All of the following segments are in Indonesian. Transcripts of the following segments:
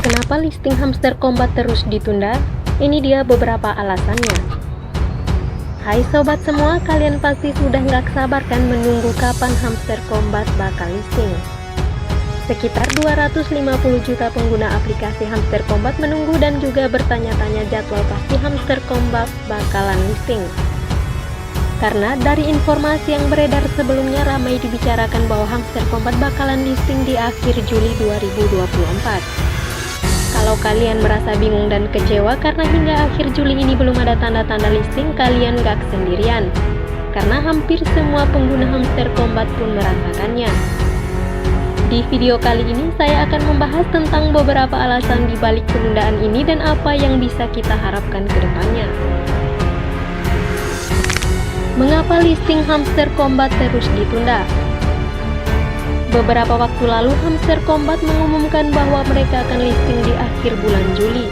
Kenapa listing Hamster Kombat terus ditunda? Ini dia beberapa alasannya. Hai sobat semua, kalian pasti sudah nggak sabar kan menunggu kapan Hamster Kombat bakal listing. Sekitar 250 juta pengguna aplikasi Hamster Kombat menunggu dan juga bertanya-tanya jadwal pasti Hamster Kombat bakalan listing. Karena dari informasi yang beredar sebelumnya ramai dibicarakan bahwa Hamster Kombat bakalan listing di akhir Juli 2024. Kalau kalian merasa bingung dan kecewa karena hingga akhir Juli ini belum ada tanda-tanda listing, kalian gak sendirian. Karena hampir semua pengguna Hamster Kombat pun merasakannya. Di video kali ini saya akan membahas tentang beberapa alasan di balik penundaan ini dan apa yang bisa kita harapkan ke depannya. Mengapa listing Hamster Kombat terus ditunda? Beberapa waktu lalu Hamster Kombat mengumumkan bahwa mereka akan listing di akhir bulan Juli.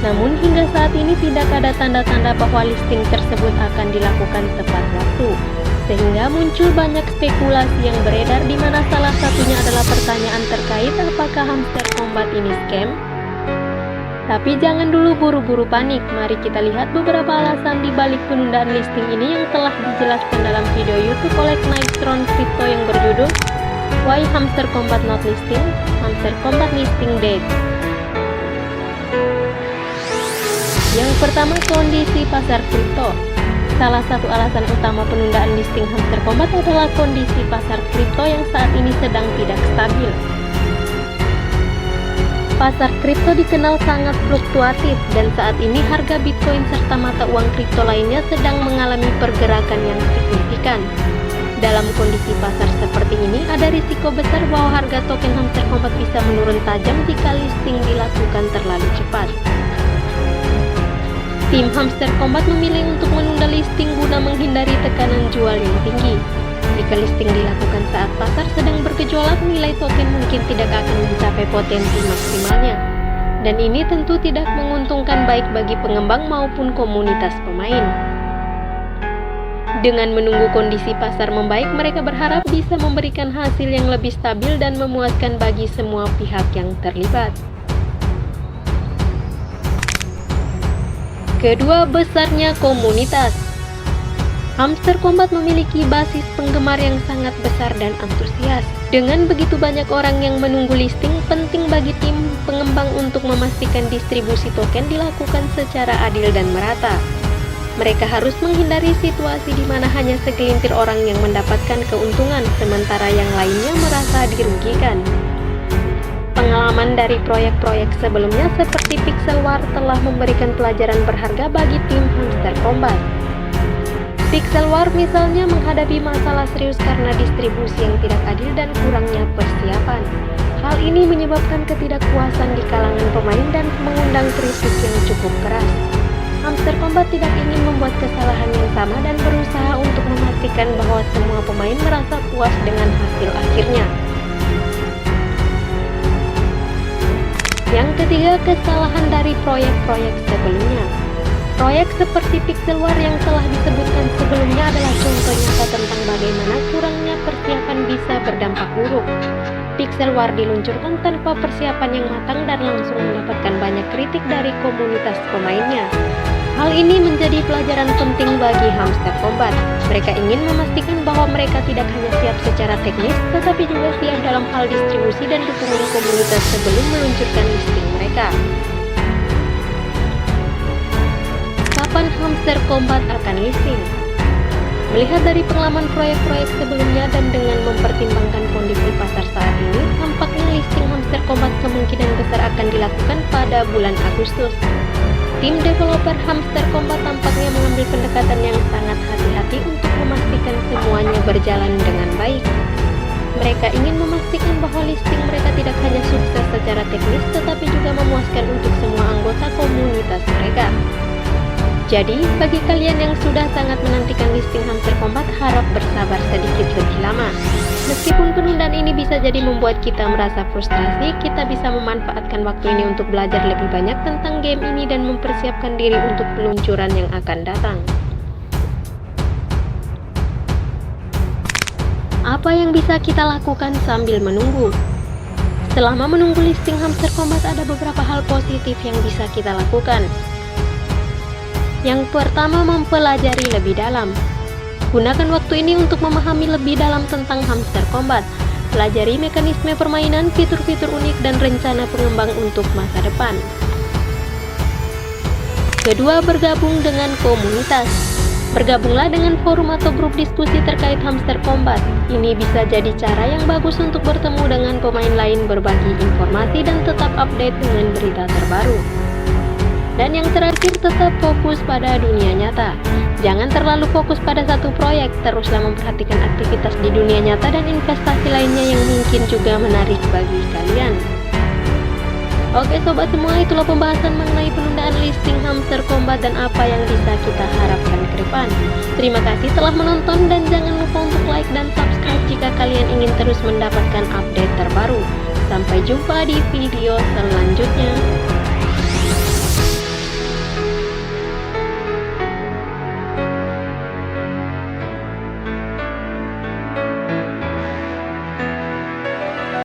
Namun hingga saat ini tidak ada tanda-tanda bahwa listing tersebut akan dilakukan tepat waktu. Sehingga muncul banyak spekulasi yang beredar di mana salah satunya adalah pertanyaan terkait apakah Hamster Kombat ini scam? Tapi jangan dulu buru-buru panik, mari kita lihat beberapa alasan di balik penundaan listing ini yang telah dijelaskan dalam video YouTube oleh Knightron Crypto yang berjudul Why Hamster Kombat Not Listing? Hamster Kombat Listing Date. Yang pertama, kondisi pasar kripto. Salah satu alasan utama penundaan listing Hamster Kombat adalah kondisi pasar kripto yang saat ini sedang tidak stabil. Pasar kripto dikenal sangat fluktuatif dan saat ini harga Bitcoin serta mata uang kripto lainnya sedang mengalami pergerakan yang signifikan. Dalam kondisi pasar seperti ini, ada risiko besar bahwa harga token Hamster Kombat bisa menurun tajam jika listing dilakukan terlalu cepat. Tim Hamster Kombat memilih untuk menunda listing guna menghindari tekanan jual yang tinggi. Jika listing dilakukan saat pasar sedang bergejolak, nilai token mungkin tidak akan mencapai potensi maksimalnya. Dan ini tentu tidak menguntungkan baik bagi pengembang maupun komunitas pemain. Dengan menunggu kondisi pasar membaik, mereka berharap bisa memberikan hasil yang lebih stabil dan memuaskan bagi semua pihak yang terlibat. Kedua, besarnya komunitas. Hamster Kombat memiliki basis penggemar yang sangat besar dan antusias. Dengan begitu banyak orang yang menunggu listing, penting bagi tim pengembang untuk memastikan distribusi token dilakukan secara adil dan merata. Mereka harus menghindari situasi di mana hanya segelintir orang yang mendapatkan keuntungan, sementara yang lainnya merasa dirugikan. Pengalaman dari proyek-proyek sebelumnya seperti Pixel War telah memberikan pelajaran berharga bagi tim Hamster Kombat. Pixel War misalnya menghadapi masalah serius karena distribusi yang tidak adil dan kurangnya persiapan. Hal ini menyebabkan ketidakpuasan di kalangan pemain dan mengundang kritik yang cukup keras. Hamster Kombat tidak ingin membuat kesalahan yang sama dan berusaha untuk memastikan bahwa semua pemain merasa puas dengan hasil akhirnya. Yang ketiga, kesalahan dari proyek-proyek sebelumnya. Proyek seperti Pixel War yang telah disebutkan sebelumnya adalah contoh nyata tentang bagaimana kurangnya persiapan bisa berdampak buruk. Pixel War diluncurkan tanpa persiapan yang matang dan langsung mendapatkan banyak kritik dari komunitas pemainnya. Hal ini menjadi pelajaran penting bagi Hamster Kombat. Mereka ingin memastikan bahwa mereka tidak hanya siap secara teknis, tetapi juga siap dalam hal distribusi dan dukungan komunitas sebelum meluncurkan listing mereka. Kapan Hamster Kombat akan listing? Melihat dari pengalaman proyek-proyek sebelumnya dan dengan mempertimbangkan kondisi pasar saat ini, tampaknya listing Hamster Kombat kemungkinan besar akan dilakukan pada bulan Agustus. Tim developer Hamster Kombat tampaknya mengambil pendekatan yang sangat hati-hati untuk memastikan semuanya berjalan dengan baik. Mereka ingin memastikan bahwa listing mereka tidak hanya sukses secara teknis, tetapi juga memuaskan untuk semua anggota komunitas mereka. Jadi, bagi kalian yang sudah sangat menantikan listing Hamster Kombat, harap bersabar sedikit lebih lama. Meskipun penundaan ini bisa jadi membuat kita merasa frustrasi, kita bisa memanfaatkan waktu ini untuk belajar lebih banyak tentang game ini dan mempersiapkan diri untuk peluncuran yang akan datang. Apa yang bisa kita lakukan sambil menunggu? Selama menunggu listing Hamster Kombat ada beberapa hal positif yang bisa kita lakukan. Yang pertama, mempelajari lebih dalam. Gunakan waktu ini untuk memahami lebih dalam tentang Hamster Kombat. Pelajari mekanisme permainan, fitur-fitur unik, dan rencana pengembang untuk masa depan. Kedua, bergabung dengan komunitas. Bergabunglah dengan forum atau grup diskusi terkait Hamster Kombat. Ini bisa jadi cara yang bagus untuk bertemu dengan pemain lain, berbagi informasi, dan tetap update dengan berita terbaru. Dan yang terakhir, tetap fokus pada dunia nyata. Jangan terlalu fokus pada satu proyek, teruslah memperhatikan aktivitas di dunia nyata dan investasi lainnya yang mungkin juga menarik bagi kalian. Oke sobat semua, itulah pembahasan mengenai penundaan listing Hamster Kombat dan apa yang bisa kita harapkan ke depan. Terima kasih telah menonton dan jangan lupa untuk like dan subscribe jika kalian ingin terus mendapatkan update terbaru. Sampai jumpa di video selanjutnya.